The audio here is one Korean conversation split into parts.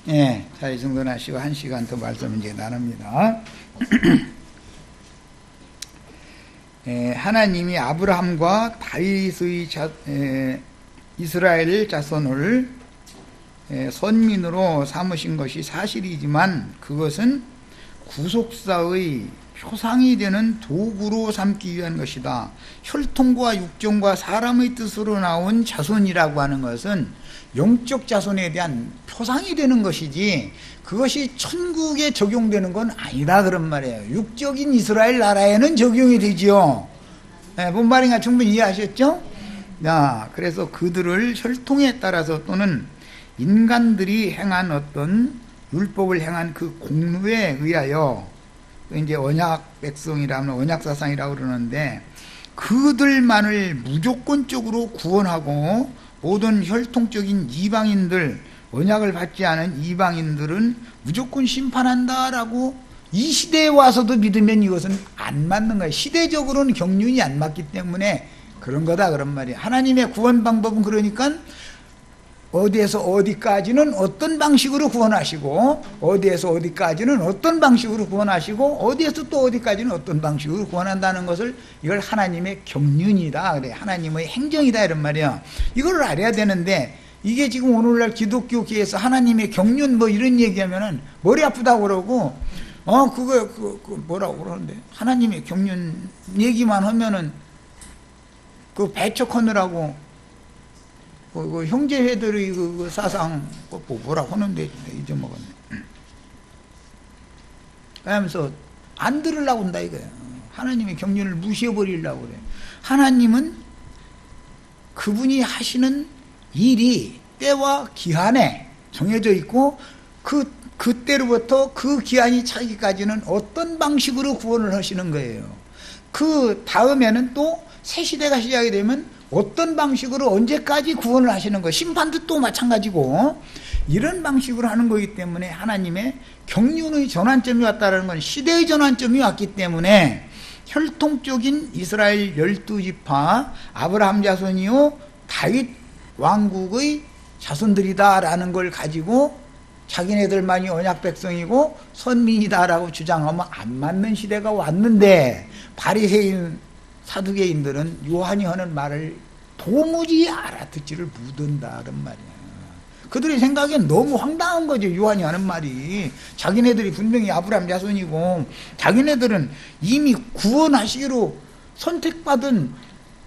예, 자, 이 정도 하시고 1시간 더 말씀 이제 나눕니다. 예, 하나님이 아브라함과 다윗의 이스라엘 자손을 선민으로 삼으신 것이 사실이지만 그것은 구속사의 표상이 되는 도구로 삼기 위한 것이다. 혈통과 육정과 사람의 뜻으로 나온 자손이라고 하는 것은 영적 자손에 대한 표상이 되는 것이지 그것이 천국에 적용되는 건 아니다 그런 말이에요. 육적인 이스라엘 나라에는 적용이 되지요. 뭔 말인가 충분히 이해하셨죠? 그래서 그들을 혈통에 따라서 또는 인간들이 행한 어떤 율법을 행한 그 공로에 의하여 이제 언약 백성이라면 언약 사상이라고 그러는데 그들만을 무조건적으로 구원하고 모든 혈통적인 이방인들, 언약을 받지 않은 이방인들은 무조건 심판한다라고 이 시대에 와서도 믿으면 이것은 안 맞는 거예요. 시대적으로는 경륜이 안 맞기 때문에 그런 거다 그런 말이에요. 하나님의 구원 방법은 그러니까 어디에서 어디까지는 어떤 방식으로 구원하시고 어디에서 어디까지는 어떤 방식으로 구원하시고 어디에서 또 어디까지는 어떤 방식으로 구원한다는 것을 이걸 하나님의 경륜이다 그래. 하나님의 행정이다 이런 말이야. 이걸 알아야 되는데 이게 지금 오늘날 기독교계에서 하나님의 경륜 뭐 이런 얘기하면은 머리 아프다고 그러고 그거 뭐라고 그러는데 하나님의 경륜 얘기만 하면은 그 배척하느라고 그 형제회들의 그 사상 뭐라고 하는데 잊어먹었네. 그러면서 안 들으려고 한다 이거예요. 하나님의 경륜을 무시해버리려고 그래. 하나님은 그분이 하시는 일이 때와 기한에 정해져 있고 그때로부터 그 기한이 차기까지는 어떤 방식으로 구원을 하시는 거예요. 그 다음에는 또 새 시대가 시작이 되면 어떤 방식으로 언제까지 구원을 하시는 거예요. 심판도 또 마찬가지고 이런 방식으로 하는 거기 때문에 하나님의 경륜의 전환점이 왔다는 건 시대의 전환점이 왔기 때문에 혈통적인 이스라엘 12지파 아브라함 자손이요 다윗 왕국의 자손들이다라는 걸 가지고 자기네들만이 언약 백성이고 선민이다라고 주장하면 안 맞는 시대가 왔는데 바리새인 사두개인들은 요한이 하는 말을 도무지 알아듣지를 못한다는 말이야. 그들의 생각엔 너무 황당한 거죠. 요한이 하는 말이 자기네들이 분명히 아브라함 자손이고 자기네들은 이미 구원하시기로 선택받은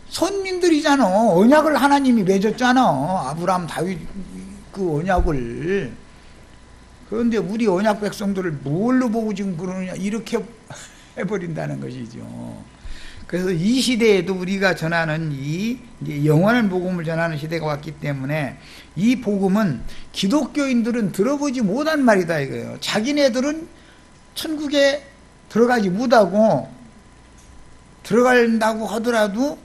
선민들이잖아. 언약을 하나님이 맺었잖아. 아브라함 다윗 그 언약을. 그런데 우리 언약 백성들을 뭘로 보고 지금 그러느냐 이렇게 해버린다는 것이죠. 그래서 이 시대에도 우리가 전하는 이 영원한 복음을 전하는 시대가 왔기 때문에 이 복음은 기독교인들은 들어보지 못한 말이다 이거예요. 자기네들은 천국에 들어가지 못하고 들어간다고 하더라도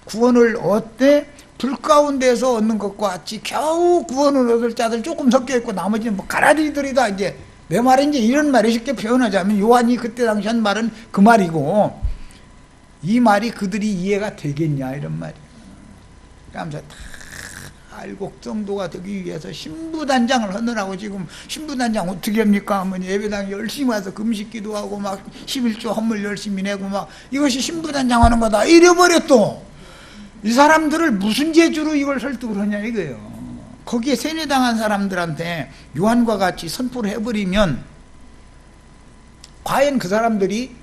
구원을 얻되 불 가운데서 얻는 것과 같이 겨우 구원을 얻을 자들 조금 섞여있고 나머지는 뭐 가라지들이다. 이제 내 말인지 이런 말이 쉽게 표현하자면 요한이 그때 당시 한 말은 그 말이고 이 말이 그들이 이해가 되겠냐 이런 말이에요. 그러면서 다 알곡 정도가 되기 위해서 신부단장을 하느라고 지금 신부단장 어떻게 합니까 하면 예배당 열심히 와서 금식 기도하고 막 11조 헌물 열심히 내고 막 이것이 신부단장 하는 거다 이래버려. 또 이 사람들을 무슨 재주로 이걸 설득을 하냐 이거예요. 거기에 세뇌당한 사람들한테 요한과 같이 선포를 해버리면 과연 그 사람들이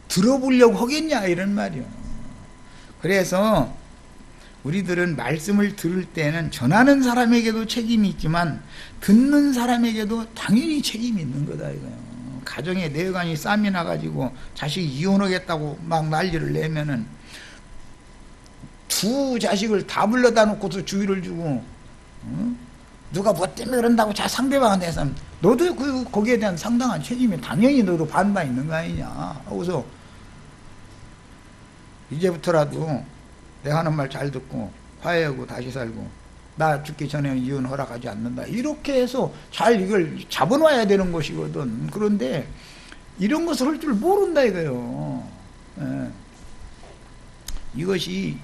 들어보려고 하겠냐 이런 말이요. 그래서 우리들은 말씀을 들을 때는 전하는 사람에게도 책임이 있지만 듣는 사람에게도 당연히 책임이 있는 거다 이거예요. 가정에 내간이 쌈이 나가지고 자식이 이혼하겠다고 막 난리를 내면은 두 자식을 다 불러다 놓고서 주의를 주고 누가 뭐 때문에 그런다고 자 상대방한테 해서 너도 거기에 대한 상당한 책임이 당연히 너도 반반 있는 거 아니냐. 그래서 이제부터라도 내가 하는 말 잘 듣고 화해하고 다시 살고 나 죽기 전에 이혼 허락하지 않는다 이렇게 해서 잘 이걸 잡아놔야 되는 것이거든. 그런데 이런 것을 할 줄 모른다 이거예요. 이것이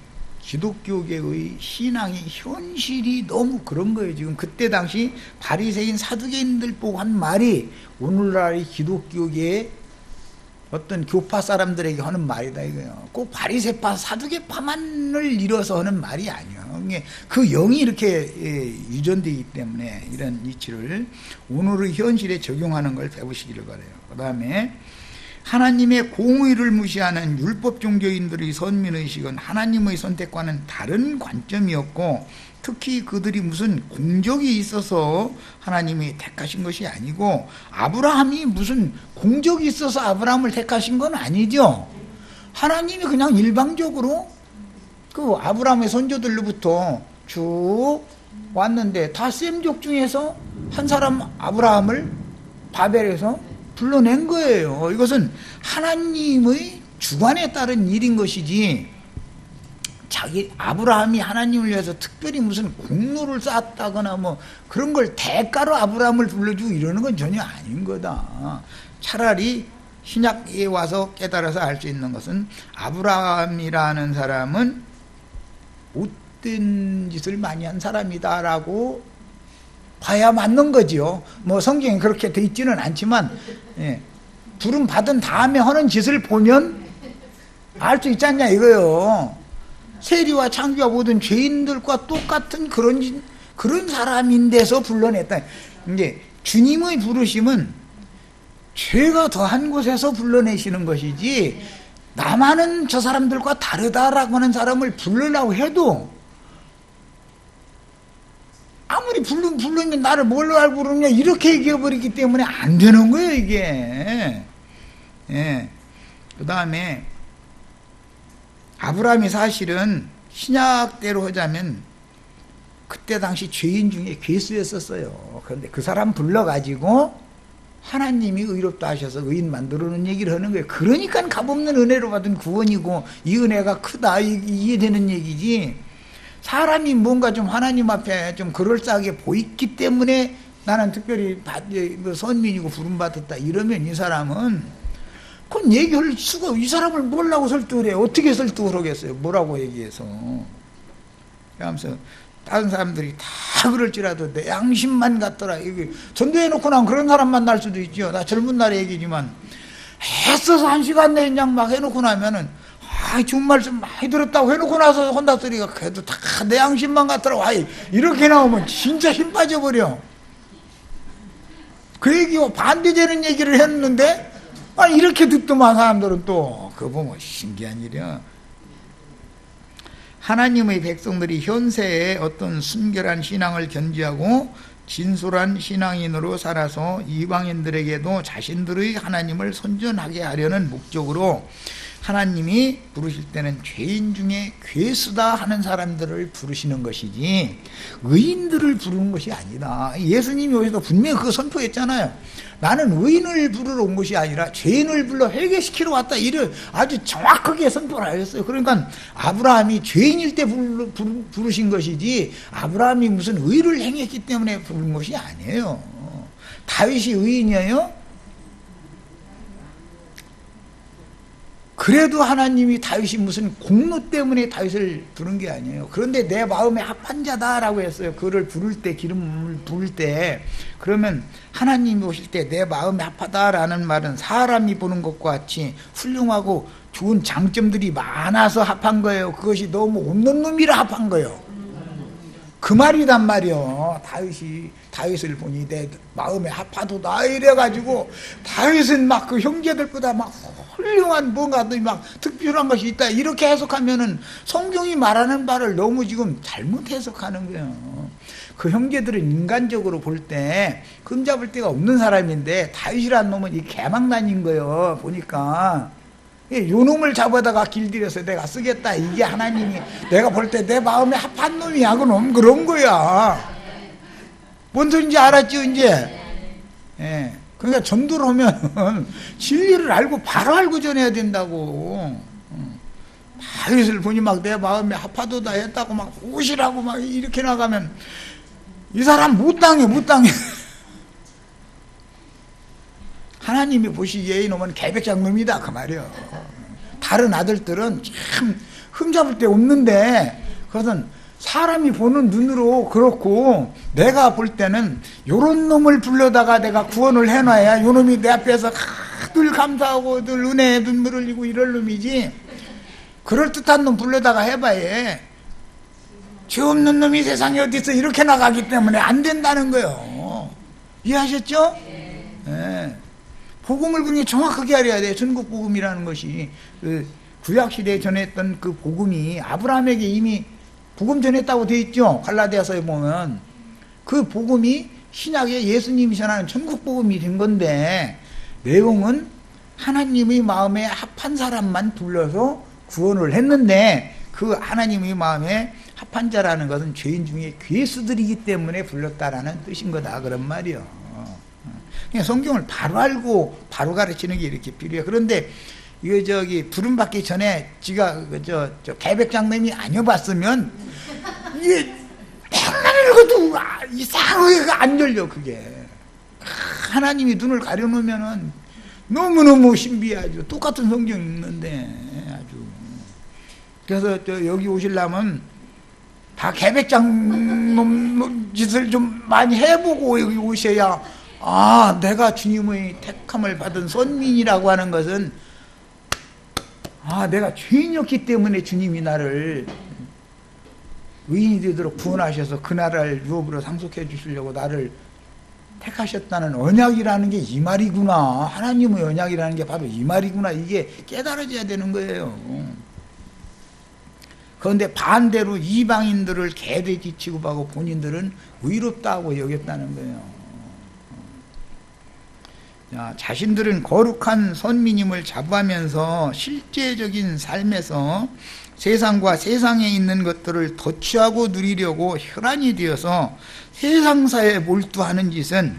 기독교계의 신앙의 현실이 너무 그런 거예요. 지금 그때 당시 바리새인 사두개인들 보고 한 말이 오늘날의 기독교계의 어떤 교파 사람들에게 하는 말이다 이거예요. 꼭 바리새파 사두개파만을 이뤄서 하는 말이 아니에요. 그 영이 이렇게 유전되기 때문에 이런 이치를 오늘의 현실에 적용하는 걸 배우시기를 바라요. 그 다음에 하나님의 공의를 무시하는 율법 종교인들의 선민의식은 하나님의 선택과는 다른 관점이었고, 특히 그들이 무슨 공적이 있어서 하나님이 택하신 것이 아니고, 아브라함이 무슨 공적이 있어서 아브라함을 택하신 건 아니죠. 하나님이 그냥 일방적으로 그 아브라함의 선조들로부터 쭉 왔는데 다 셈족 중에서 한 사람 아브라함을 바벨에서 불러낸 거예요. 이것은 하나님의 주관에 따른 일인 것이지, 자기 아브라함이 하나님을 위해서 특별히 무슨 공로를 쌓았다거나 뭐 그런 걸 대가로 아브라함을 불러주고 이러는 건 전혀 아닌 거다. 차라리 신약에 와서 깨달아서 알 수 있는 것은 아브라함이라는 사람은 못된 짓을 많이 한 사람이다라고 봐야 맞는 거지요. 뭐 성경에 그렇게 돼 있지는 않지만, 부름 받은 다음에 하는 짓을 보면 알 수 있지 않냐 이거요. 세리와 창기와 모든 죄인들과 똑같은 그런 사람인데서 불러냈다. 이제 주님의 부르심은 죄가 더한 곳에서 불러내시는 것이지, 나만은 저 사람들과 다르다라고 하는 사람을 부르려고 해도 아무리 부르면 나를 뭘로 알고 부르냐 이렇게 얘기해버리기 때문에 안 되는 거예요 이게. 그 다음에 아브라함이 사실은 신약대로 하자면 그때 당시 죄인 중에 괴수였었어요. 그런데 그 사람 불러가지고 하나님이 의롭다 하셔서 의인 만들어놓은 얘기를 하는 거예요. 그러니까 값없는 은혜로 받은 구원이고 이 은혜가 크다 이해되는 얘기지, 사람이 뭔가 좀 하나님 앞에 좀 그럴싸하게 보이기 때문에 나는 특별히 선민이고 부름받았다 이러면 이 사람은 그건 얘기할 수가, 이 사람을 뭐라고 설득을 해요? 어떻게 설득을 하겠어요? 뭐라고 얘기해서. 그러면서 다른 사람들이 다 그럴지라도 내 양심만 같더라. 이게 전도해놓고 난 그런 사람 만날 수도 있죠. 나 젊은 날의 얘기지만 애써서 1시간 내에 그냥 막 해놓고 나면은 좋은 말씀 많이 들었다고 해놓고 나서 혼다 소리가 그래도 다 내 양심만 같더라. 이렇게 나오면 진짜 힘 빠져버려. 그 얘기와 반대되는 얘기를 했는데 이렇게 듣더만 사람들은 또 그거 보면 신기한 일이야. 하나님의 백성들이 현세에 어떤 순결한 신앙을 견지하고 진솔한 신앙인으로 살아서 이방인들에게도 자신들의 하나님을 선전하게 하려는 목적으로 하나님이 부르실 때는 죄인 중에 괴수다 하는 사람들을 부르시는 것이지 의인들을 부르는 것이 아니다. 예수님이 오셔서 분명히 그거 선포했잖아요. 나는 의인을 부르러 온 것이 아니라 죄인을 불러 회개시키러 왔다. 이를 아주 정확하게 선포를 하셨어요. 그러니까 아브라함이 죄인일 때 부르신 것이지 아브라함이 무슨 의를 행했기 때문에 부른 것이 아니에요. 다윗이 의인이에요? 그래도 하나님이 다윗이 무슨 공로 때문에 다윗을 부른 게 아니에요. 그런데 내 마음에 합한 자다라고 했어요. 그를 부를 때, 기름을 부을 때. 그러면 하나님이 오실 때 내 마음에 합하다라는 말은 사람이 보는 것과 같이 훌륭하고 좋은 장점들이 많아서 합한 거예요. 그것이 너무 없는 놈이라 합한 거예요. 그 말이란 말이요. 다윗을 보니 내 마음에 합하도다 이래가지고 다윗은 막 그 형제들보다 막 훌륭한 뭔가 막 특별한 것이 있다 이렇게 해석하면은 성경이 말하는 바를 너무 지금 잘못 해석하는 거예요. 그 형제들은 인간적으로 볼 때 흠잡을 데가 없는 사람인데 다윗이라는 놈은 이 개망난인 거예요. 보니까 요 놈을 잡아다가 길들여서 내가 쓰겠다. 이게 하나님이 내가 볼 때 내 마음에 합한 놈이야. 그런 거야. 뭔 소린지 알았죠 이제? 그러니까 전도를 하면 진리를 알고 바로 알고 전해야 된다고. 다윗을 보니 막 내 마음에 합하도다 했다고 막 오시라고 막 이렇게 나가면 이 사람 못 당해. 하나님이 보시기에 이놈은 개백장 놈이다 그 말이에요. 다른 아들들은 참 흠잡을 데 없는데, 그것은 사람이 보는 눈으로 그렇고, 내가 볼 때는 요런 놈을 불러다가 내가 구원을 해놔야 요 놈이 내 앞에서 늘 감사하고 늘 은혜에 눈물을 흘리고 이럴 놈이지, 그럴듯한 놈 불러다가 해봐야 죄 없는 놈이 세상에 어디 있어 이렇게 나가기 때문에 안 된다는 거예요. 이해하셨죠? 네. 복음을 그냥 정확하게 알아야 돼. 전국 복음이라는 것이 그 구약시대에 전했던 그 복음이 아브라함에게 이미 복음 전했다고 되어 있죠. 갈라디아서에 보면 그 복음이 신약에 예수님이 전하는 전국 복음이 된 건데, 내용은 하나님의 마음에 합한 사람만 불러서 구원을 했는데, 그 하나님의 마음에 합한 자라는 것은 죄인 중에 괴수들이기 때문에 불렀다라는 뜻인 거다, 그런 말이요. 그냥 성경을 바로 알고 바로 가르치는 게 이렇게 필요해요. 그런데 이거 부름 받기 전에 지가 저 개백장님이 아니어봤으면 이게 백만 읽어도 이상하게 안 열려. 그게 하나님이 눈을 가려놓으면은 너무너무 신비하죠. 똑같은 성경 읽는데 아주. 그래서 여기 오시려면 다 개백장 놈 짓을 좀 많이 해보고 여기 오셔야, 아, 내가 주님의 택함을 받은 선민이라고 하는 것은, 아, 내가 죄인이었기 때문에 주님이 나를 의인이 되도록 구원하셔서 그 나라를 유업으로 상속해 주시려고 나를 택하셨다는 언약이라는 게 이 말이구나. 하나님의 언약이라는 게 바로 이 말이구나. 이게 깨달아져야 되는 거예요. 그런데 반대로 이방인들을 개돼지 취급하고 본인들은 의롭다고 여겼다는 거예요. 자신들은 거룩한 선민임을 자부하면서 실제적인 삶에서 세상과 세상에 있는 것들을 덧취하고 누리려고 혈안이 되어서 세상사에 몰두하는 짓은,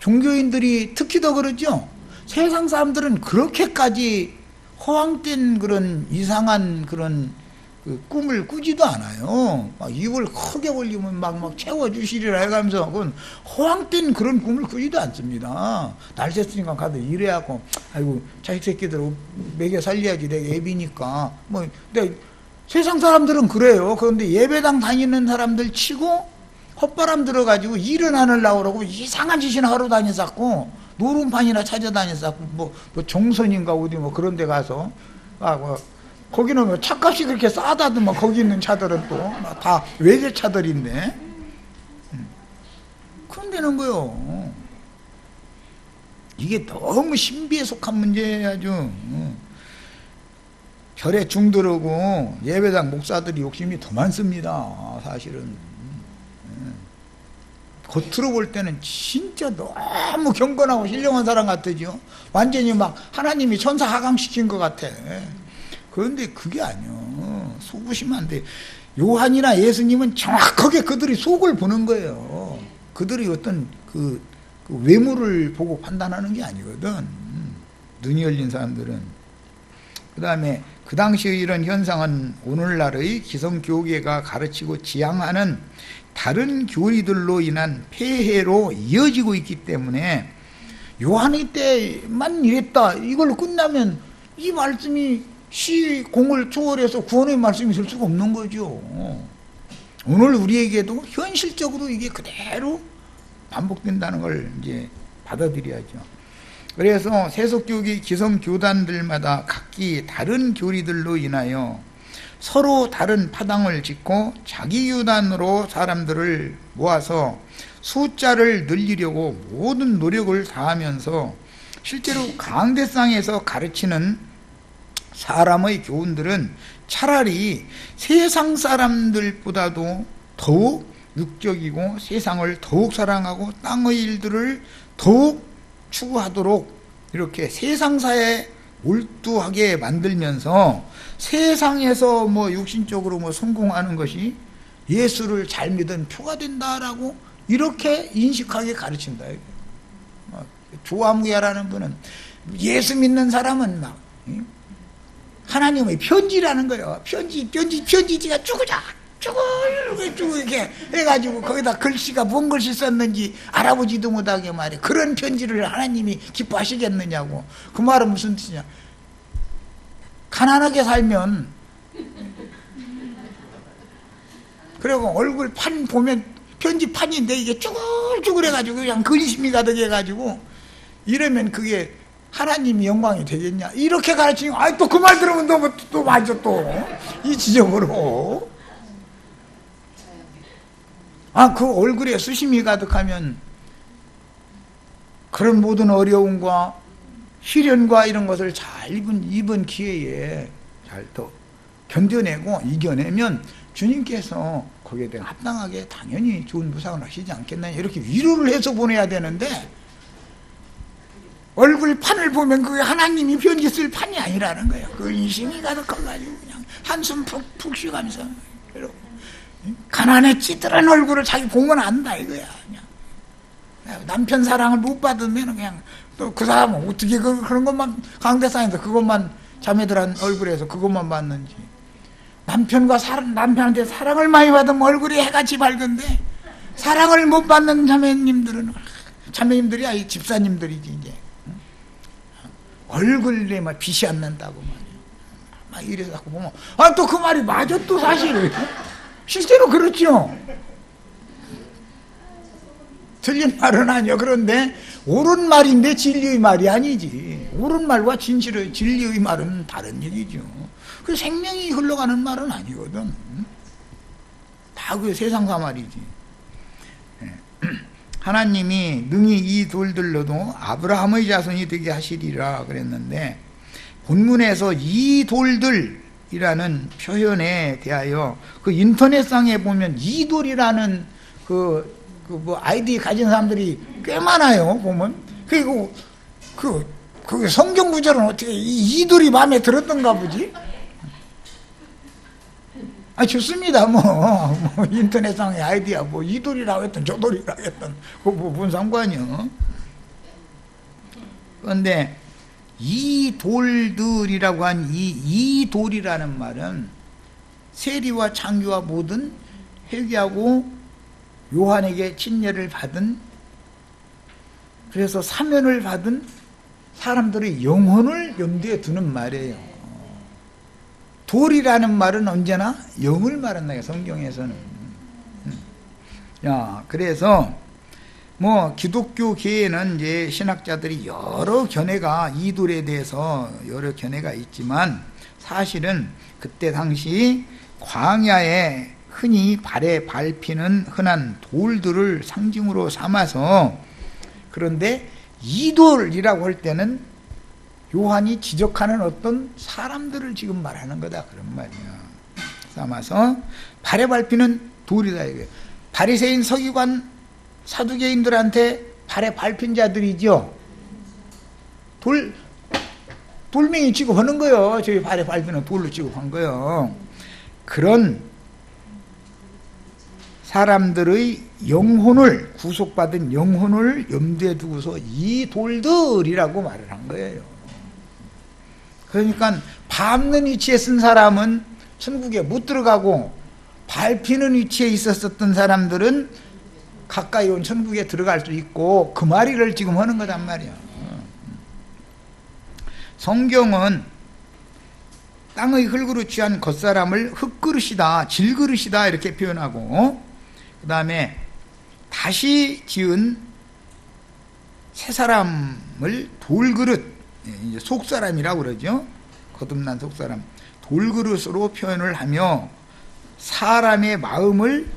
종교인들이 특히 더 그러죠. 세상 사람들은 그렇게까지 허황된 그런 이상한 그런 그 꿈을 꾸지도 않아요. 막 입을 크게 벌리면 막 채워주시리라 해가면서 그건 허황된 그런 꿈을 꾸지도 않습니다. 날 샜으니까 가도 일해야고, 아이고 자식 새끼들 먹여 살려야지 내가 애비니까. 뭐 근데 세상 사람들은 그래요. 그런데 예배당 다니는 사람들 치고 헛바람 들어가지고 일은 하느라고 그러고 이상한 짓이나 하러 다녔었고, 노름판이나 찾아다녔었고, 뭐 정선인가 어디 뭐 그런 데 가서 거기는 뭐 차값이 그렇게 싸다더만, 거기 있는 차들은 또 다 외제차들인데 그런 데는 거요. 이게 너무 신비에 속한 문제예요. 아주 절에 중들하고 예배당 목사들이 욕심이 더 많습니다. 사실은 겉으로 볼 때는 진짜 너무 경건하고 힐령한 사람 같으죠. 완전히 막 하나님이 천사 하강시킨 것 같아. 그런데 그게 아니요. 속으시면 안 돼. 요한이나 예수님은 정확하게 그들이 속을 보는 거예요. 그들이 어떤 그 외모를 보고 판단하는 게 아니거든. 눈이 열린 사람들은. 그 다음에 그 당시의 이런 현상은 오늘날의 기성교계가 가르치고 지향하는 다른 교리들로 인한 폐해로 이어지고 있기 때문에, 요한의 때만 이랬다 이걸로 끝나면 이 말씀이 시공을 초월해서 구원의 말씀이 있을 수가 없는 거죠. 오늘 우리에게도 현실적으로 이게 그대로 반복된다는 걸 이제 받아들여야죠. 그래서 세속교계 기성교단들마다 각기 다른 교리들로 인하여 서로 다른 파당을 짓고 자기 유단으로 사람들을 모아서 숫자를 늘리려고 모든 노력을 다하면서 실제로 강대상에서 가르치는 사람의 교훈들은 차라리 세상 사람들보다도 더욱 육적이고 세상을 더욱 사랑하고 땅의 일들을 더욱 추구하도록 이렇게 세상사에 몰두하게 만들면서 세상에서 뭐 육신적으로 뭐 성공하는 것이 예수를 잘 믿은 표가 된다라고 이렇게 인식하게 가르친다. 조아무야라는 분은 예수 믿는 사람은 막 하나님의 편지라는 거예요. 편지지가 쭉 이렇게 해가지고 거기다 글씨가 뭔 글씨 썼는지 알아보지도 못하게 말이야. 그런 편지를 하나님이 기뻐하시겠느냐고. 그 말은 무슨 뜻이냐. 가난하게 살면 그리고 얼굴 판 보면 편지판인데 이게 쭈글쭈글해가지고 그냥 근심이 가득해가지고 이러면 그게 하나님이 영광이 되겠냐 이렇게 가르치면 아이 또 그 말 들으면 또 맞아 또 이 지적으로 그 얼굴에 수심이 가득하면 그런 모든 어려움과 시련과 이런 것을 잘 이번 기회에 잘 더 견뎌내고 이겨내면 주님께서 거기에 대해 합당하게 당연히 좋은 무상을 하시지 않겠느냐 이렇게 위로를 해서 보내야 되는데 얼굴 판을 보면 그게 하나님이 편지 쓸 판이 아니라는 거예요. 그 인심이 가득해가지고 그냥 한숨 푹 쉬면서 가난에 찌들한 얼굴을 자기 보면 안다 이거야. 그냥 남편 사랑을 못 받으면 그냥 또 그 사람은 어떻게 그런 것만 강대상에서 그것만 자매들한 얼굴에서 그것만 봤는지 남편한테 사랑을 많이 받으면 얼굴이 해같이 밝은데 사랑을 못 받는 자매님들이 아니 집사님들이지 이제 얼굴에 막 빛이 안 난다고 막 이래서 보면 또 그 말이 맞아 또 사실 실제로 그렇죠. 틀린 말은 아니요. 그런데 옳은 말인데 진리의 말이 아니지. 옳은 말과 진리의 말은 다른 얘기죠. 그 생명이 흘러가는 말은 아니거든. 다 그 세상사 말이지. 하나님이 능히 이 돌들로도 아브라함의 자손이 되게 하시리라 그랬는데 본문에서 이 돌들이라는 표현에 대하여 그 인터넷상에 보면 이 돌이라는 뭐 아이디 가진 사람들이 꽤 많아요. 보면 그리고 그 성경 구절은 어떻게 이 돌이 마음에 들었던가 보지? 좋습니다. 뭐 인터넷상의 아이디야 뭐 이 돌이라고 했던 저 돌이라고 했던 뭔 상관이요. 그런데 이 돌들이라고 한 이 돌이라는 말은 세리와 창기와 모든 회개하고 요한에게 친례를 받은 그래서 사면을 받은 사람들의 영혼을 염두에 두는 말이에요. 돌이라는 말은 언제나 영을 말한다 성경에서는. 그래서 뭐 기독교계에는 이제 신학자들이 여러 견해가 이 돌에 대해서 여러 견해가 있지만 사실은 그때 당시 광야에 흔히 발에 밟히는 흔한 돌들을 상징으로 삼아서 그런데 이 돌이라고 할 때는 요한이 지적하는 어떤 사람들을 지금 말하는 거다 그런 말이야. 삼아서 발에 밟히는 돌이다 이거예요. 바리새인 서기관 사두개인들한테 발에 밟힌 자들이죠. 돌멩이 취급하는 거예요. 저희 발에 밟히는 돌로 취급한 거예요. 그런 사람들의 영혼을 구속받은 영혼을 염두에 두고서 이 돌들이라고 말을 한 거예요. 그러니까 밟는 위치에 쓴 사람은 천국에 못 들어가고 밟히는 위치에 있었던 사람들은 가까이 온 천국에 들어갈 수 있고 그 말을 지금 하는 거단 말이야. 성경은 땅의 흙으로 취한 겉사람을 흙그릇이다 질그릇이다 이렇게 표현하고 그 다음에 다시 지은 새 사람을 돌그릇 이제 속사람이라고 그러죠. 거듭난 속사람 돌그릇으로 표현을 하며 사람의 마음을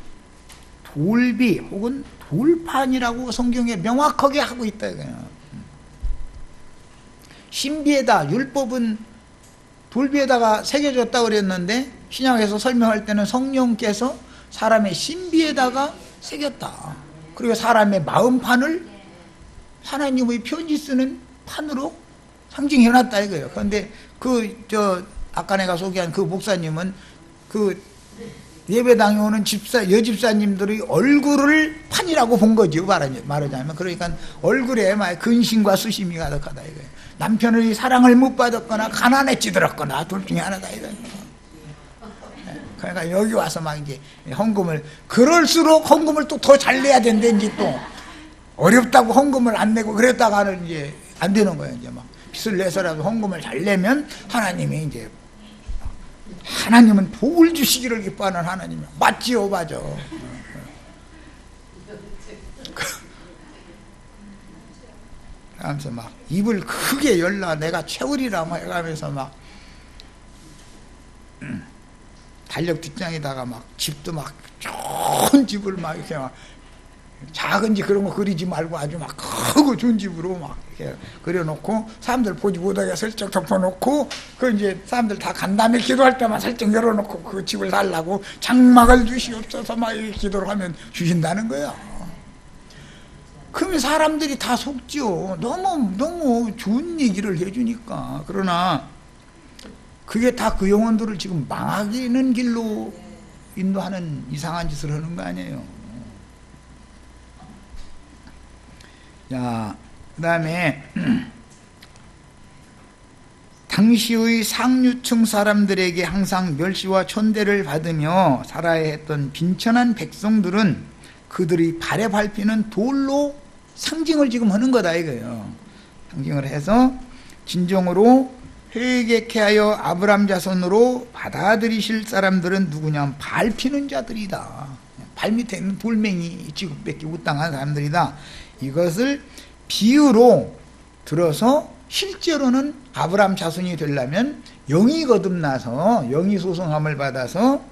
돌비 혹은 돌판이라고 성경에 명확하게 하고 있다 이거예요. 신비에다 율법은 돌비에다가 새겨졌다고 그랬는데 신약에서 설명할 때는 성령께서 사람의 신비에다가 새겼다. 그리고 사람의 마음판을 하나님의 편지 쓰는 판으로 상징해놨다 이거예요. 그런데 아까 내가 소개한 그 목사님은 그 예배당에 오는 여집사님들의 얼굴을 판이라고 본 거죠. 말하자면. 그러니까 얼굴에 막 근심과 수심이 가득하다 이거예요. 남편의 사랑을 못 받았거나 가난에 찌들었거나 둘 중에 하나다 이거예요. 그러니까 여기 와서 막 이제 헌금을 그럴수록 헌금을 또 더 잘 내야 된대 이제 또 어렵다고 헌금을 안 내고 그랬다가는 이제 안 되는 거예요. 이제 막 빚을 내서라도 헌금을 잘 내면 하나님이 이제 하나님은 복을 주시기를 기뻐하는 하나님이야. 맞지요, 맞아. 하면서 막 입을 크게 열라 내가 채우리라 막 해가면서 막 달력 뒷장에다가 막 집도 막 좋은 집을 막 이렇게 막 작은 집 그런 거 그리지 말고 아주 막 크고 좋은 집으로 막 이렇게 그려놓고 사람들 보지 못하게 슬쩍 덮어놓고 그 이제 사람들 다 간 다음에 기도할 때만 슬쩍 열어놓고 그 집을 달라고 장막을 주시옵소서 막 이렇게 기도를 하면 주신다는 거야. 그러면 사람들이 다 속지요. 너무 좋은 얘기를 해주니까. 그러나 그게 다 그 영혼들을 지금 망하기는 길로 인도하는 이상한 짓을 하는 거 아니에요. 자, 그 다음에 당시의 상류층 사람들에게 항상 멸시와 천대를 받으며 살아야 했던 빈천한 백성들은 그들이 발에 밟히는 돌로 상징을 지금 하는 거다 이거예요. 상징을 해서 진정으로 회개케 하여 아브람 자손으로 받아들이실 사람들은 누구냐? 밟히는 자들이다. 발밑에 있는 돌멩이 취급받기 우땅한 사람들이다. 이것을 비유로 들어서 실제로는 아브람 자손이 되려면 영이 거듭나서 영이 소성함을 받아서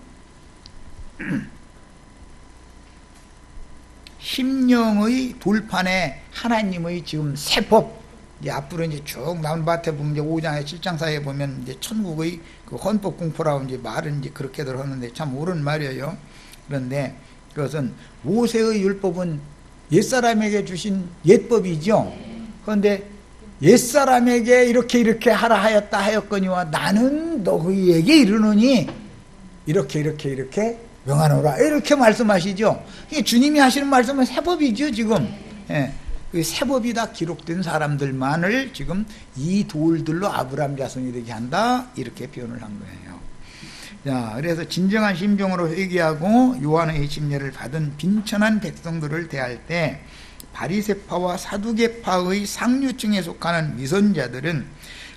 심령의 돌판에 하나님의 지금 세법, 이제 앞으로 이제 쭉 남밭에 보면 이제 5장에 7장 사이에 보면 이제 천국의 그 헌법 공포라고 이제 말은 이제 그렇게들 하는데 참 옳은 말이에요. 그런데 그것은 모세의 율법은 옛사람에게 주신 옛법이죠. 그런데 옛사람에게 이렇게 하라 하였다 하였거니와 나는 너희에게 이르노니 이렇게 명하노라 이렇게 말씀하시죠. 주님이 하시는 말씀은 세법이죠. 지금 그 세법이 다 기록된 사람들만을 지금 이 돌들로 아브람 자손이 되게 한다 이렇게 표현을 한 거예요. 자, 그래서 진정한 심정으로 회개하고 요한의 침례를 받은 빈천한 백성들을 대할 때 바리새파와 사두개파의 상류층에 속하는 위선자들은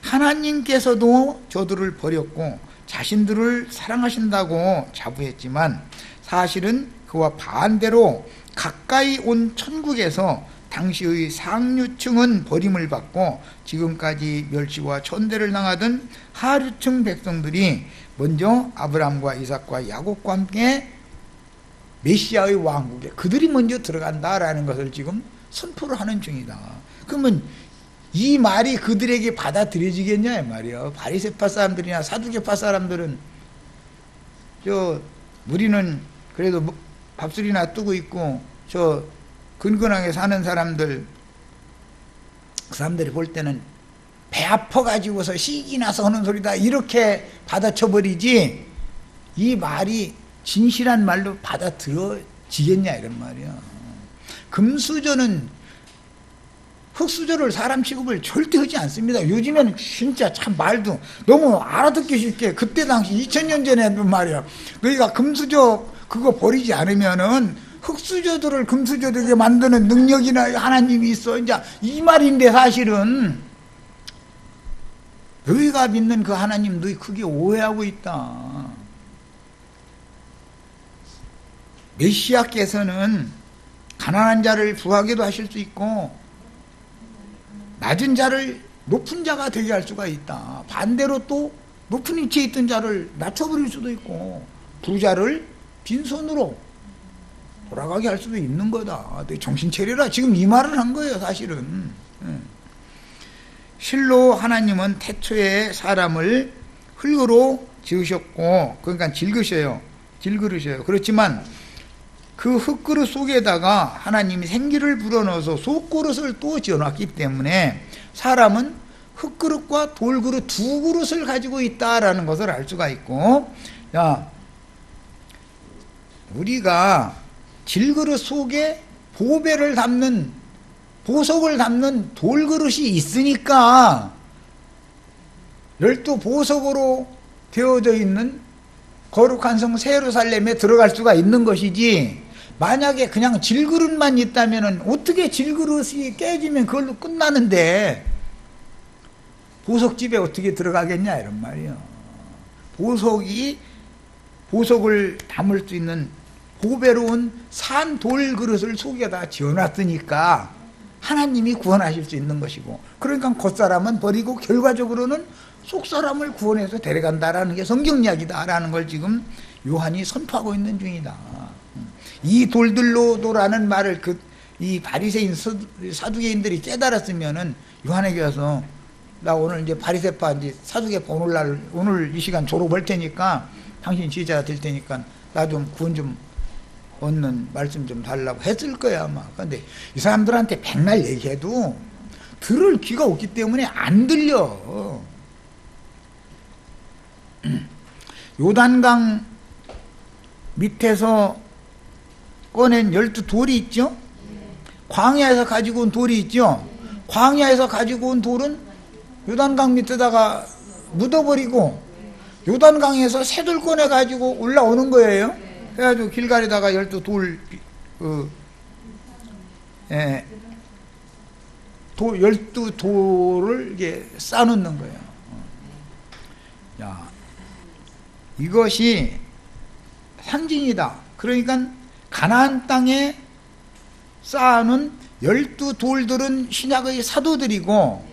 하나님께서도 저들을 버렸고 자신들을 사랑하신다고 자부했지만 사실은 그와 반대로 가까이 온 천국에서 당시의 상류층은 버림을 받고 지금까지 멸시와 천대를 당하던 하류층 백성들이 먼저 아브람과 이삭과 야곱과 함께 메시아의 왕국에 그들이 먼저 들어간다라는 것을 지금 선포를 하는 중이다. 그러면 이 말이 그들에게 받아들여지겠냐 이 말이야. 바리새파 사람들이나 사두개파 사람들은 우리는 그래도 밥술이나 뜨고 있고 저 근근하게 사는 사람들 그 사람들이 볼 때는 배 아파가지고서 시기 나서 하는 소리다 이렇게 받아쳐버리지 이 말이 진실한 말로 받아들여지겠냐 이런 말이야. 금수저는 흙수저를 사람 취급을 절대 하지 않습니다. 요즘에는 진짜 참 말도 너무 알아듣기 쉽게 그때 당시 2000년 전에 말이야. 너희가 금수저 그거 버리지 않으면은 흙수저들을 금수저되게 만드는 능력이나 하나님이 있어. 이제 이 말인데 사실은 너희가 믿는 그 하나님 너희 크게 오해하고 있다. 메시아께서는 가난한 자를 부하게도 하실 수 있고 낮은 자를 높은 자가 되게 할 수가 있다. 반대로 또 높은 위치에 있던 자를 낮춰버릴 수도 있고 부자를 빈손으로 돌아가게 할 수도 있는 거다. 정신 차려라. 지금 이 말을 한 거예요 사실은. 실로 하나님은 태초에 사람을 흙으로 지으셨고 그러니까 질그셔요. 그렇지만 그 흙그릇 속에다가 하나님이 생기를 불어넣어서 속그릇을 또 지어놨기 때문에 사람은 흙그릇과 돌그릇 두 그릇을 가지고 있다라는 것을 알 수가 있고, 자, 우리가 질그릇 속에 보배를 담는 보석을 담는 돌그릇이 있으니까 열두 보석으로 되어져 있는 거룩한 성 예루살렘에 들어갈 수가 있는 것이지, 만약에 그냥 질그릇만 있다면 어떻게 질그릇이 깨지면 그걸로 끝나는데 보석집에 어떻게 들어가겠냐 이런 말이요. 보석을 담을 수 있는 보배로운 산돌 그릇을 속에다 지어놨으니까 하나님이 구원하실 수 있는 것이고, 그러니까 겉사람은 버리고 결과적으로는 속사람을 구원해서 데려간다라는 게 성경 이야기다라는 걸 지금 요한이 선포하고 있는 중이다. 이 돌들로도라는 말을 이 바리새인 사두개인들이 깨달았으면은 요한에게 와서 나 오늘 이제 바리새파 이제 사두개파 오늘 이 시간 졸업할 테니까 당신 지휘자가 될 테니까 나 좀 구원 좀 얻는 말씀 좀 달라고 했을 거야 아마. 근데 이 사람들한테 백날 얘기해도 들을 귀가 없기 때문에 안 들려. 요단강 밑에서 꺼낸 12돌이 있죠. 광야에서 가지고 온 돌이 있죠. 광야에서 가지고 온 돌은 요단강 밑에다가 묻어버리고 요단강에서 새돌 꺼내 가지고 올라오는 거예요. 그래가지고 길가리다가 12돌 12돌을 이게 쌓아놓는 거예요. 야, 이것이 상징이다. 그러니까 가나안 땅에 쌓아놓은 12돌들은 신약의 사도들이고,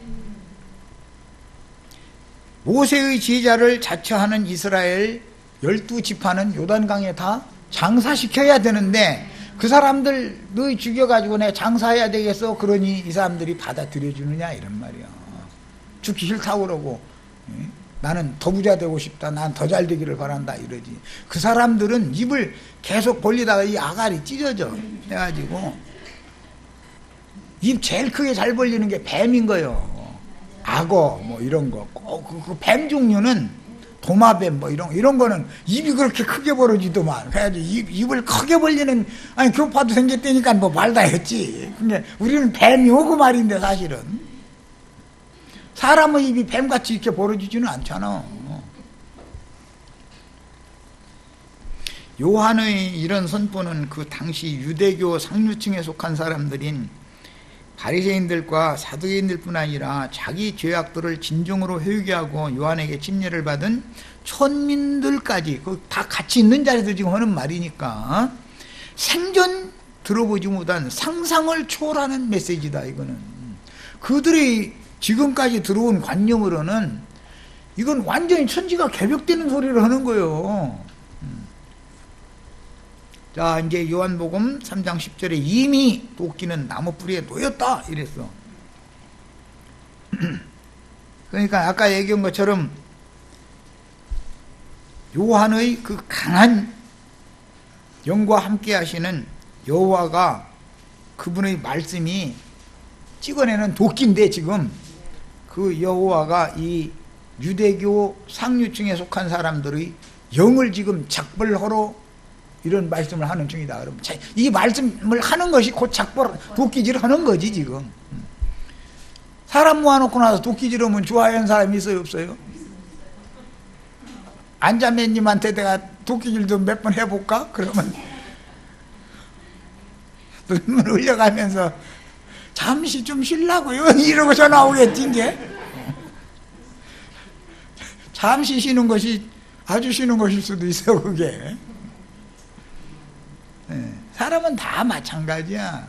모세의 제자를 자처하는 이스라엘 12지파는 요단강에 다 장사시켜야 되는데, 그 사람들 너희 죽여가지고 내 장사해야 되겠어. 그러니 이 사람들이 받아들여 주느냐 이런 말이야. 죽기 싫다고 그러고, 나는 더 부자 되고 싶다, 난 더 잘 되기를 바란다 이러지. 그 사람들은 입을 계속 벌리다가 이 아가리 찢어져 해가지고, 입 제일 크게 잘 벌리는 게 뱀인 거예요. 악어 뭐 이런 거. 그 뱀 종류는 도마뱀 뭐 이런 거는 입이 그렇게 크게 벌어지더만. 그래가지고 입을 크게 벌리는, 아니 교파도 생겼다니까 뭐 말 다 했지. 근데 우리는 뱀이 오고 말인데 사실은 사람의 입이 뱀같이 이렇게 벌어지지는 않잖아. 요한의 이런 선포는 그 당시 유대교 상류층에 속한 사람들인 바리새인들과 사두개인들뿐 아니라 자기 죄악들을 진정으로 회개하고 요한에게 침례를 받은 천민들까지 다 같이 있는 자리에서 지금 하는 말이니까 생전 들어보지 못한 상상을 초월하는 메시지다. 이거는 그들이 지금까지 들어온 관념으로는 이건 완전히 천지가 개벽되는 소리를 하는 거예요. 자, 이제 요한복음 3장 10절에 이미 도끼는 나무 뿌리에 놓였다 이랬어. 그러니까 아까 얘기한 것처럼 요한의 그 강한 영과 함께 하시는 여호와가, 그분의 말씀이 찍어내는 도끼인데, 지금 그 여호와가 이 유대교 상류층에 속한 사람들의 영을 지금 작벌하러 이런 말씀을 하는 중이다. 그러면 이 말씀을 하는 것이 곧 도끼질을 하는 거지 지금. 사람 모아놓고 나서 도끼질하면 좋아하는 사람이 있어요, 없어요? 안자매님한테 내가 도끼질 좀 몇 번 해볼까? 그러면 눈물 흘려가면서 잠시 좀 쉬려고요 이러고 전화 오겠지. 이제 잠시 쉬는 것이 아주 쉬는 것일 수도 있어. 그게 사람은 다 마찬가지야.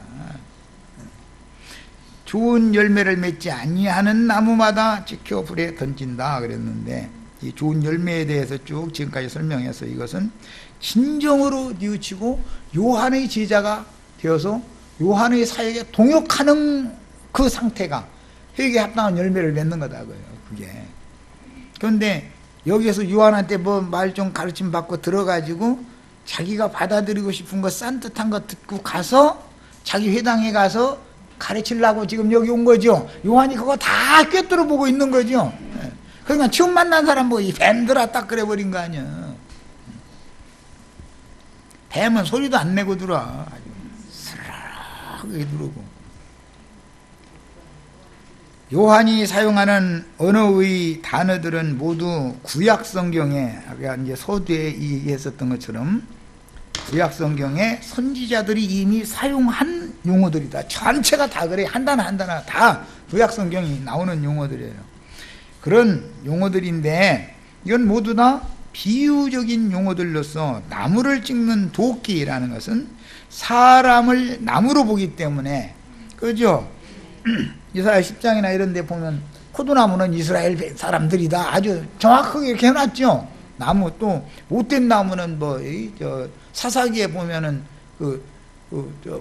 좋은 열매를 맺지 아니하는 나무마다 지켜 불에 던진다 그랬는데, 이 좋은 열매에 대해서 쭉 지금까지 설명해서 이것은 진정으로 뉘우치고 요한의 제자가 되어서 요한의 사역에 동역하는 그 상태가 회개에 합당한 열매를 맺는 거다 그래요. 그게. 그런데 여기에서 요한한테 뭐 말 좀 가르침 받고 들어가지고 자기가 받아들이고 싶은 거 싼뜻한 거 듣고 가서 자기 회당에 가서 가르치려고 지금 여기 온 거죠. 요한이 그거 다 꿰뚫어 보고 있는 거죠. 그러니까 처음 만난 사람 뭐 이 뱀들아 딱 그래버린 거 아니야. 뱀은 소리도 안 내고 들어와. 아주 스르르하게 들어오고. 요한이 사용하는 언어의 단어들은 모두 구약 성경에, 아까 이제 서두에 얘기했었던 것처럼 구약 성경에 선지자들이 이미 사용한 용어들이다. 전체가 다 그래. 한 단어 한 단어 다 구약 성경이 나오는 용어들이에요. 그런 용어들인데 이건 모두 다 비유적인 용어들로서 나무를 찍는 도끼라는 것은 사람을 나무로 보기 때문에, 그죠? 이사야 10장이나 이런 데 보면 포도나무는 이스라엘 사람들이다 아주 정확하게 이렇게 해놨죠. 나무, 또 못된 나무는 사사기에 보면은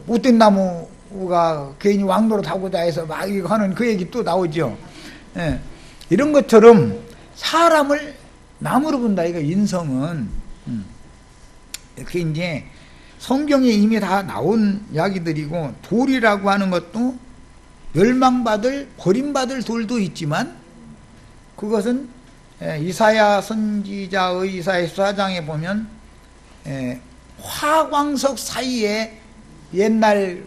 못된 나무가 괜히 왕노릇 하고자 해서 막 이거 하는 그 얘기 또 나오죠. 예. 이런 것처럼 사람을 나무로 본다 이거 인성은. 그게 이제 성경에 이미 다 나온 이야기들이고, 돌이라고 하는 것도 멸망받을 버림받을 돌도 있지만, 그것은 이사야 선지자의 이사야 14장에 보면 화광석 사이에 옛날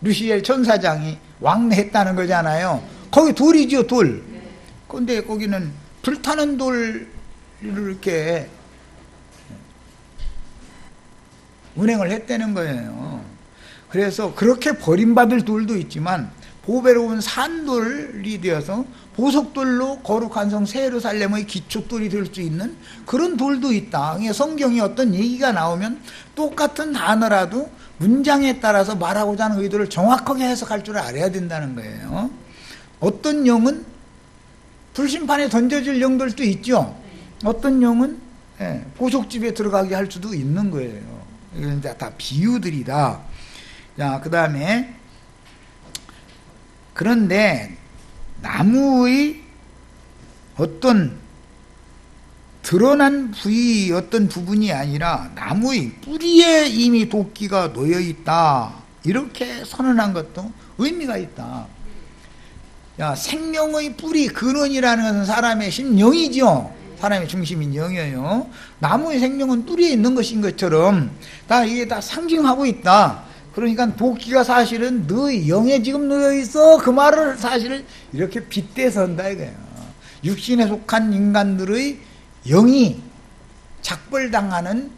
루시엘 천사장이 왕래했다는 거잖아요. 거기 돌이죠, 돌. 근데 거기는 불타는 돌을 이렇게 운행을 했다는 거예요. 그래서 그렇게 버림받을 돌도 있지만 보배로운 산돌이 되어서 보석돌로 거룩한 성 새 예루살렘의 기초돌이 될 수 있는 그런 돌도 있다. 성경에 어떤 얘기가 나오면 똑같은 단어라도 문장에 따라서 말하고자 하는 의도를 정확하게 해석할 줄 알아야 된다는 거예요. 어떤 영은 불심판에 던져질 영들도 있죠. 어떤 영은 보석집에 들어가게 할 수도 있는 거예요. 이건 다 비유들이다. 자, 그 다음에, 그런데 나무의 어떤 드러난 부위, 어떤 부분이 아니라 나무의 뿌리에 이미 도끼가 놓여 있다, 이렇게 선언한 것도 의미가 있다. 야, 생명의 뿌리, 근원이라는 것은 사람의 심령이죠. 사람의 중심인 영이에요. 나무의 생명은 뿌리에 있는 것인 것처럼 이게 다 상징하고 있다. 그러니까 도끼가 사실은 너의 영에 지금 놓여 있어, 그 말을 사실을 이렇게 빗대서 한다 이거예요. 육신에 속한 인간들의 영이 작벌당하는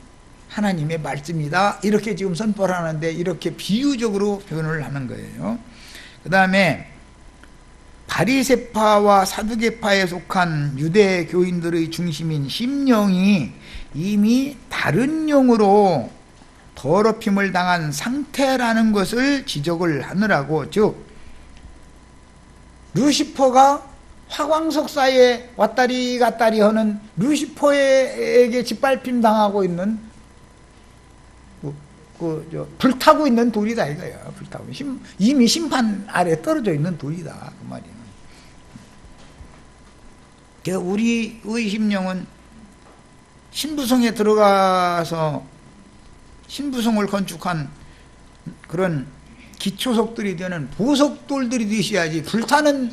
하나님의 말씀이다, 이렇게 지금 선포를 하는데, 이렇게 비유적으로 표현을 하는 거예요. 그 다음에 바리새파와 사두개파에 속한 유대 교인들의 중심인 심령이 이미 다른 영으로 더럽힘을 당한 상태라는 것을 지적을 하느라고, 즉 루시퍼가 화광석 사이에 왔다리 갔다리 하는 루시퍼에게 짓밟힘 당하고 있는 불타고 있는 돌이다 이거예요. 불타고 이미 심판 아래 떨어져 있는 돌이다 그 말이에요. 우리의 심령은 신부성에 들어가서 신부성을 건축한 그런 기초석들이 되는 보석돌들이 되셔야지, 불타는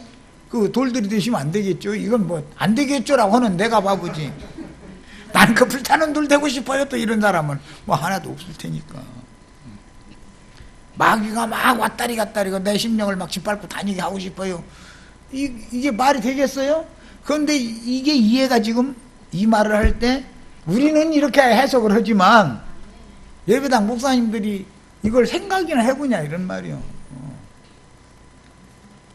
그 돌들이 되시면 안 되겠죠. 이건 뭐 안 되겠죠라고 하는 내가 바보지. 나는 그 불타는 돌 되고 싶어요. 또 이런 사람은 뭐 하나도 없을 테니까. 마귀가 막 왔다리 갔다리 내 심령을 막 짓밟고 다니게 하고 싶어요. 이게 말이 되겠어요? 그런데 이게 이해가 지금 이 말을 할 때 우리는 이렇게 해석을 하지만 예배당 목사님들이 이걸 생각이나 해보냐 이런 말이요.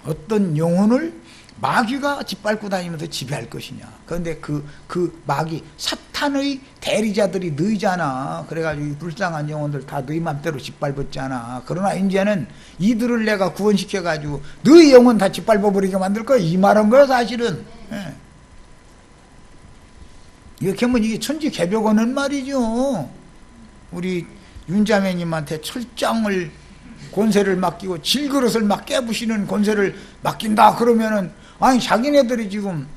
어떤 영혼을 마귀가 짓밟고 다니면서 지배할 것이냐. 그런데 그 마귀 사탄의 대리자들이 너희잖아. 그래가지고 불쌍한 영혼들 다 너희 맘대로 짓밟았잖아. 그러나 이제는 이들을 내가 구원시켜가지고 너희 영혼 다 짓밟아버리게 만들 거야, 이 말한 거야 사실은. 이렇게 하면 이게 천지개벽하는 말이죠. 우리 윤자매님한테 철장을 권세를 맡기고 질그릇을 막 깨부시는 권세를 맡긴다 그러면은, 아니 자기네들이 지금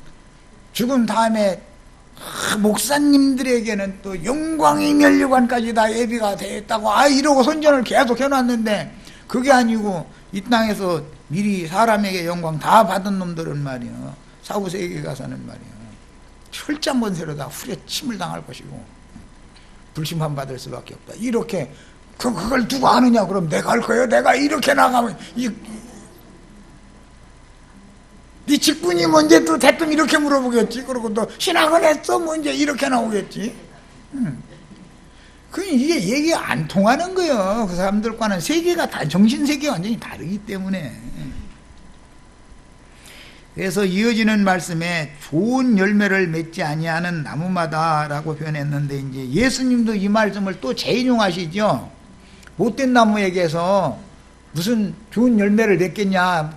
죽은 다음에 목사님들에게는 또 영광의 면류관까지 다 예비가 되었다고 이러고 선전을 계속 해놨는데, 그게 아니고 이 땅에서 미리 사람에게 영광 다 받은 놈들은 말이야 사후세계에 가서는 말이야 철장 권세로 다 후려침을 당할 것이고 불심판 받을 수밖에 없다. 이렇게 그걸 누가 하느냐? 그럼 내가 할 거예요. 내가 이렇게 나가면 네 직분이 뭔지 또 대뜸 이렇게 물어보겠지. 그리고 또 신학은 했어? 뭔지 이렇게 나오겠지. 이게 얘기가 안 통하는 거예요. 그 사람들과는 세계가 다 정신 세계가 완전히 다르기 때문에. 그래서 이어지는 말씀에 좋은 열매를 맺지 아니하는 나무마다라고 표현했는데, 이제 예수님도 이 말씀을 또 재인용하시죠. 못된 나무에게서 무슨 좋은 열매를 맺겠냐.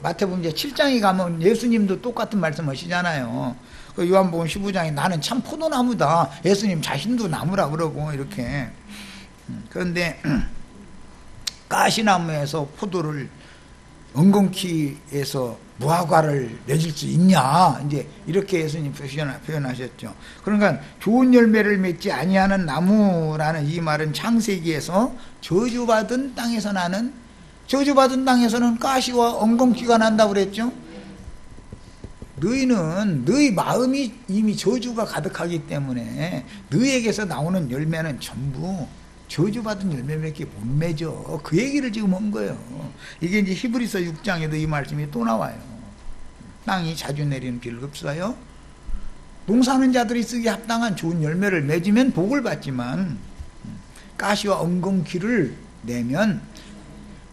마태복음 7장에 가면 예수님도 똑같은 말씀 하시잖아요. 요한복음 15장에 나는 참 포도나무다. 예수님 자신도 나무라 그러고 이렇게. 그런데 가시나무에서 포도를 엉겅퀴에서 무화과를 맺을 수 있냐, 이제 이렇게 예수님 표현하셨죠. 그러니까 좋은 열매를 맺지 아니하는 나무라는 이 말은 창세기에서 저주받은 땅에서 나는, 저주받은 땅에서는 가시와 엉겅퀴가 난다고 그랬죠. 너희는 너희 마음이 이미 저주가 가득하기 때문에 너희에게서 나오는 열매는 전부 저주받은 열매밖에 못 맺어. 그 얘기를 지금 한 거예요. 이게 이제 히브리서 6장에도 이 말씀이 또 나와요. 땅이 자주 내리는 비를 흡수하여 농사하는 자들이 쓰기 합당한 좋은 열매를 맺으면 복을 받지만 가시와 엉겅퀴를 내면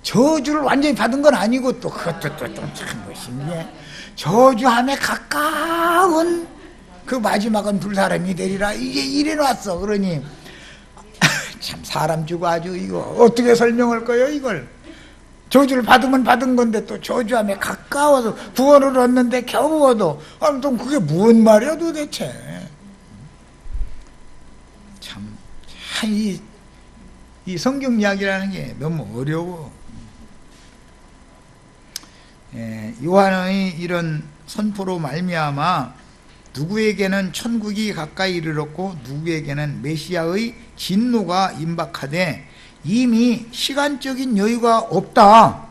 저주를 완전히 받은 건 아니고, 또 그것도 또 좀 참 신기해. 저주함에 가까운 그 마지막은 불사람이 되리라, 이게 이래놨어. 그러니 참 사람 주고 아주 이거 어떻게 설명할 거예요. 이걸 저주를 받으면 받은 건데 또 저주함에 가까워서 구원을 얻는데 겨우 얻어. 아무튼 그게 무슨 말이야 도대체. 참 이 성경 이야기라는 게 너무 어려워. 요한의 이런 선포로 말미암아 누구에게는 천국이 가까이 이르렀고 누구에게는 메시아의 진노가 임박하되 이미 시간적인 여유가 없다.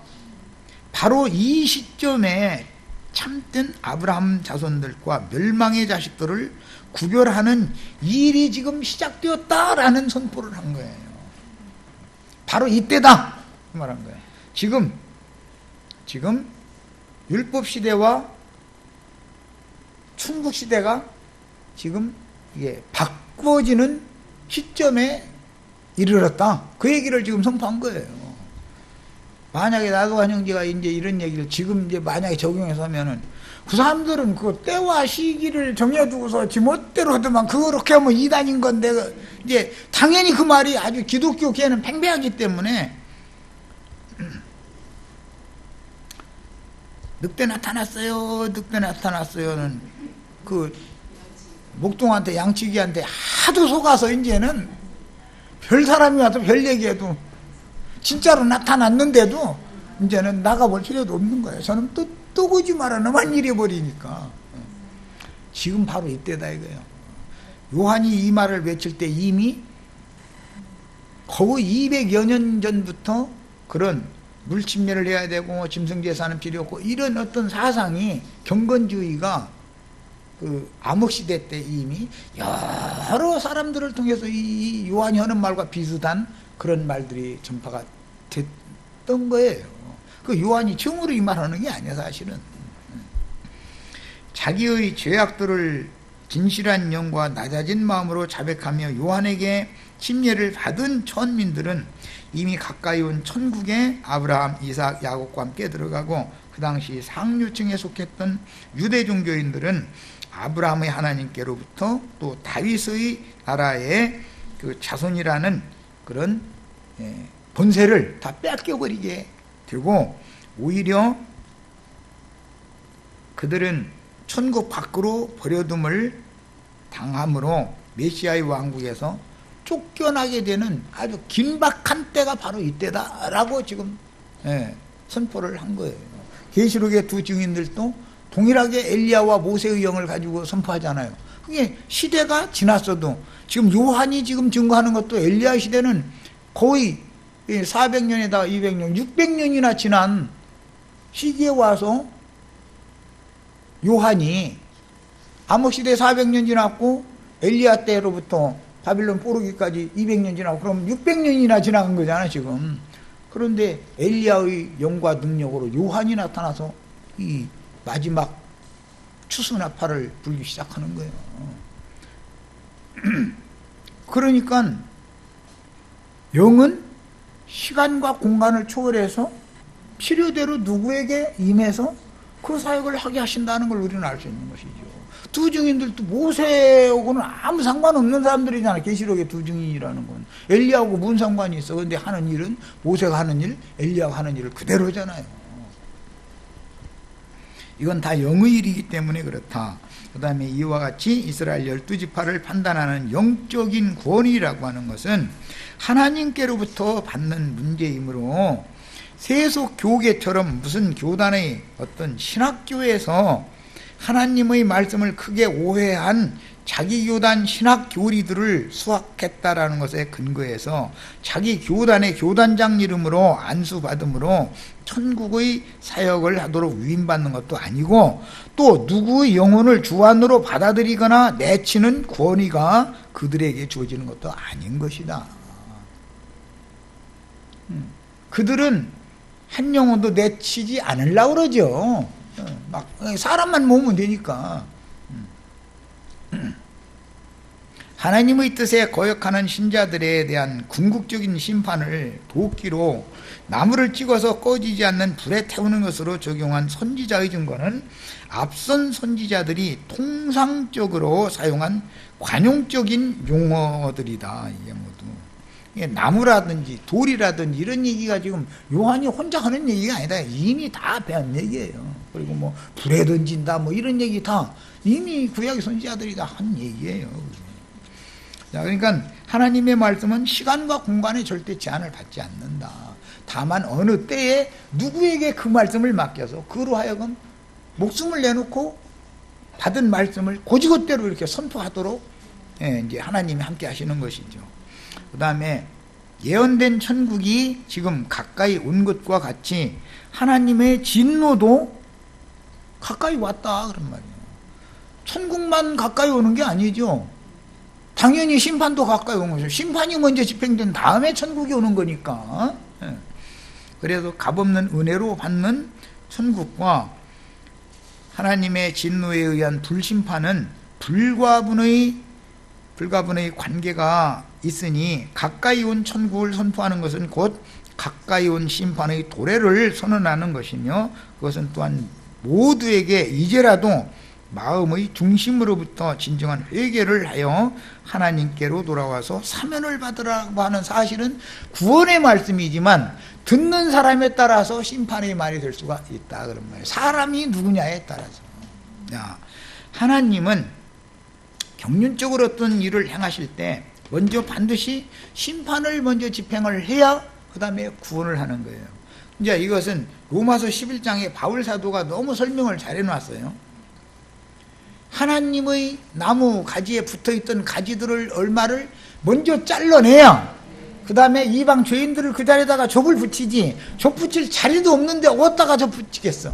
바로 이 시점에 참된 아브라함 자손들과 멸망의 자식들을 구별하는 일이 지금 시작되었다라는 선포를 한 거예요. 바로 이때다 말한 거예요. 지금 율법 시대와 천국 시대가 지금 이게 바꿔지는 시점에 이르렀다. 그 얘기를 지금 선포한 거예요. 만약에 나도한 형제가 이제 이런 얘기를 지금 이제 만약에 적용해서 하면은 그 사람들은 그 때와 시기를 정해두고서 지멋대로 하더만 그렇게 하면 이단인 건데, 이제 당연히 그 말이 아주 기독교계는 팽배하기 때문에 늑대 나타났어요, 늑대 나타났어요는 그 목동한테 양치기한테 하도 속아서 이제는 별 사람이 와서 별 얘기해도 진짜로 나타났는데도 이제는 나가볼 필요도 없는 거예요. 저는 또 거짓말하는 일이 버리니까. 지금 바로 이때다 이거예요. 요한이 이 말을 외칠 때 이미 거의 200여 년 전부터 그런 물침례를 해야 되고 짐승제사는 필요 없고 이런 어떤 사상이, 경건주의가 그 암흑시대 때 이미 여러 사람들을 통해서 이 요한이 하는 말과 비슷한 그런 말들이 전파가 됐던 거예요. 그 요한이 처음으로 이 말하는 게 아니야 사실은. 자기의 죄악들을 진실한 영과 낮아진 마음으로 자백하며 요한에게 침례를 받은 천민들은 이미 가까이 온 천국에 아브라함, 이삭, 야곱과 함께 들어가고, 그 당시 상류층에 속했던 유대 종교인들은 아브라함의 하나님께로부터 또 다윗의 나라의 그 자손이라는 그런 본세를 다 뺏겨버리게 되고, 오히려 그들은 천국 밖으로 버려둠을 당함으로 메시아의 왕국에서 쫓겨나게 되는 아주 긴박한 때가 바로 이때다라고 지금 선포를 한 거예요. 계시록의 두 증인들도 동일하게 엘리야와 모세의 영을 가지고 선포하잖아요. 그게 시대가 지났어도 지금 요한이 지금 증거하는 것도 엘리야 시대는 거의 400년에다가 200년, 600년이나 지난 시기에 와서 요한이 암흑시대 400년 지났고 엘리야 때로부터 바빌론 포로기까지 200년 지나고 그럼 600년이나 지나간 거잖아 지금. 그런데 엘리야의 영과 능력으로 요한이 나타나서 이 마지막 추수나팔을 불기 시작하는 거예요. 그러니까 영은 시간과 공간을 초월해서 필요대로 누구에게 임해서 그 사역을 하게 하신다는 걸 우리는 알 수 있는 것이죠. 두 증인들도 모세하고는 아무 상관없는 사람들이잖아요. 계시록의 두 증인이라는 건 엘리야하고 무슨 상관이 있어. 그런데 하는 일은 모세가 하는 일, 엘리야가 하는 일을 그대로잖아요. 이건 다 영의 일이기 때문에 그렇다. 그 다음에 이와 같이 이스라엘 12지파를 판단하는 영적인 권위라고 하는 것은 하나님께로부터 받는 문제이므로 세속 교계처럼 무슨 교단의 어떤 신학교에서 하나님의 말씀을 크게 오해한 자기 교단 신학 교리들을 수학했다라는 것에 근거해서 자기 교단의 교단장 이름으로 안수받음으로 천국의 사역을 하도록 위임받는 것도 아니고 또 누구의 영혼을 주안으로 받아들이거나 내치는 권위가 그들에게 주어지는 것도 아닌 것이다. 그들은 한 영혼도 내치지 않으려고 그러죠. 막 사람만 모으면 되니까. 하나님의 뜻에 거역하는 신자들에 대한 궁극적인 심판을 도끼로 나무를 찍어서 꺼지지 않는 불에 태우는 것으로 적용한 선지자의 증거는 앞선 선지자들이 통상적으로 사용한 관용적인 용어들이다. 이게 모두 나무라든지 돌이라든지 이런 얘기가 지금 요한이 혼자 하는 얘기가 아니다. 이미 다 배운 얘기예요. 그리고 뭐 불에 던진다 뭐 이런 얘기 다 이미 구약의 선지자들이 다 한 얘기예요. 자, 그러니까 하나님의 말씀은 시간과 공간에 절대 제한을 받지 않는다. 다만 어느 때에 누구에게 그 말씀을 맡겨서 그로 하여금 목숨을 내놓고 받은 말씀을 고지고대로 이렇게 선포하도록 이제 하나님이 함께 하시는 것이죠. 그 다음에 예언된 천국이 지금 가까이 온 것과 같이 하나님의 진노도 가까이 왔다 그런 말이에요. 천국만 가까이 오는 게 아니죠. 당연히 심판도 가까이 온 거죠. 심판이 먼저 집행된 다음에 천국이 오는 거니까. 그래서 값없는 은혜로 받는 천국과 하나님의 진노에 의한 불심판은 불가분의 관계가 있으니 가까이 온 천국을 선포하는 것은 곧 가까이 온 심판의 도래를 선언하는 것이며 그것은 또한 모두에게 이제라도 마음의 중심으로부터 진정한 회개를 하여 하나님께로 돌아와서 사면을 받으라고 하는 사실은 구원의 말씀이지만 듣는 사람에 따라서 심판의 말이 될 수가 있다 그런 말이에요. 사람이 누구냐에 따라서. 하나님은 경륜적으로 어떤 일을 행하실 때 먼저 반드시 심판을 먼저 집행을 해야 그 다음에 구원을 하는 거예요. 이제 이것은 로마서 11장에 바울 사도가 너무 설명을 잘 해놨어요. 하나님의 나무 가지에 붙어있던 가지들을 얼마를 먼저 잘라내야 그 다음에 이방 죄인들을 그 자리에다가 좁을 붙이지 좁 붙일 자리도 없는데 어디다가 좁 붙이겠어.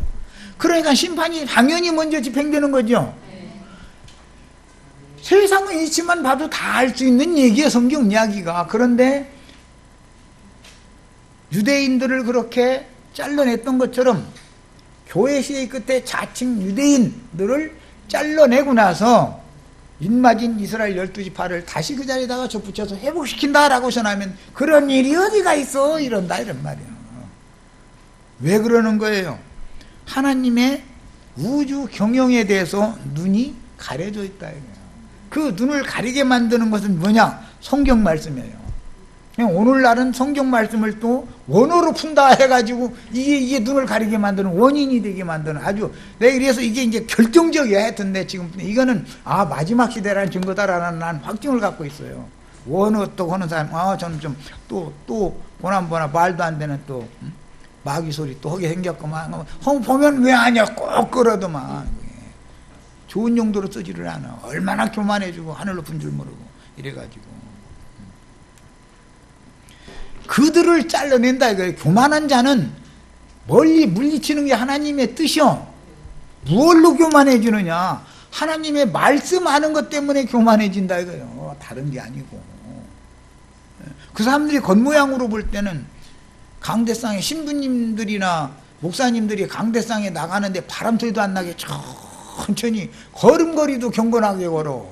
그러니까 심판이 당연히 먼저 집행되는 거죠. 세상의 이치만 봐도 다 알 수 있는 얘기예요, 성경 이야기가. 그런데 유대인들을 그렇게 잘라냈던 것처럼 교회 시대 끝에 자칭 유대인들을 잘라내고 나서 인마진 이스라엘 12지파를 다시 그 자리에다가 접붙여서 회복시킨다라고 전하면 그런 일이 어디가 있어 이런다 이런 말이에요. 왜 그러는 거예요? 하나님의 우주 경영에 대해서 눈이 가려져 있다 이거예요. 그 눈을 가리게 만드는 것은 뭐냐? 성경 말씀이에요. 오늘날은 성경 말씀을 또 원어로 푼다 해가지고 이게 눈을 가리게 만드는 원인이 되게 만드는 아주 내가 그래서 이게 이제 결정적이야 했던데 지금 이거는 마지막 시대라는 증거다라는 난 확증을 갖고 있어요. 원어 또 하는 사람 저는 좀 또 보나 말도 안 되는 또 마귀 소리 또 하게 생겼구만. 보면 왜 하냐 꼭 끌어도만 좋은 용도로 쓰지를 않아. 얼마나 교만해지고 하늘 높은 줄 모르고 이래가지고 그들을 잘라낸다 이거예요. 교만한 자는 멀리 물리치는 게 하나님의 뜻이요. 무엇로 교만해지느냐? 하나님의 말씀하는 것 때문에 교만해진다 이거예요. 다른 게 아니고. 그 사람들이 겉모양으로 볼 때는 강대상에 신부님들이나 목사님들이 강대상에 나가는데 바람 소리도 안 나게 천천히 걸음걸이도 경건하게 걸어.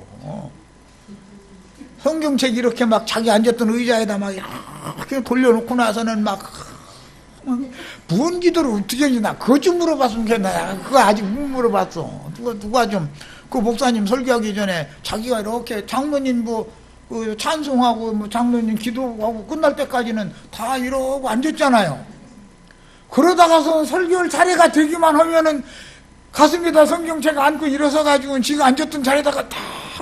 성경책 이렇게 막 자기 앉았던 의자에다 막 이렇게 돌려놓고 나서는 막 무언 기도를 어떻게 하지? 나 그거 좀 물어봤으면 좋겠나. 그거 아직 못 물어봤어. 누가 좀, 그 목사님 설교하기 전에 자기가 이렇게 장로님 그 찬송하고 장로님 기도하고 끝날 때까지는 다 이러고 앉았잖아요. 그러다가서 설교를 자리가 되기만 하면은 가슴에다 성경책 안고 일어서가지고 지가 앉았던 자리에다가 딱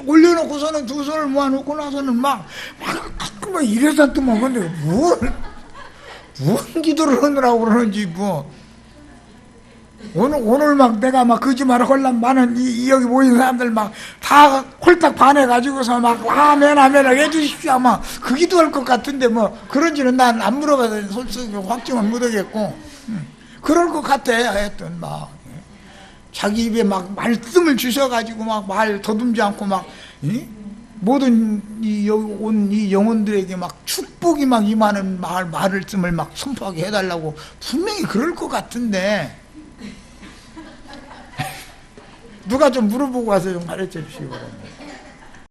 올려놓고서는 두 손을 모아놓고 나서는 막 이래서 또 뭐, 근데 무슨 기도를 하느라고 그러는지 오늘 막 내가 막 거짓말을 하려면 많은 여기 모인 사람들 막 다 홀딱 반해가지고서 막 아멘 해주십시오 아마 그 기도할 것 같은데 뭐 그런지는 난 안 물어봐서 솔직히 확증은 못하겠고 그럴 것 같아. 하여튼 막 자기 입에 막 말씀을 주셔가지고 막 말 더듬지 않고 막 모든 이 영혼들에게 막 축복이 막 임하는 말씀을 막 선포하게 해달라고 분명히 그럴 것 같은데 누가 좀 물어보고 와서 좀 가르쳐 주시기 바랍니다.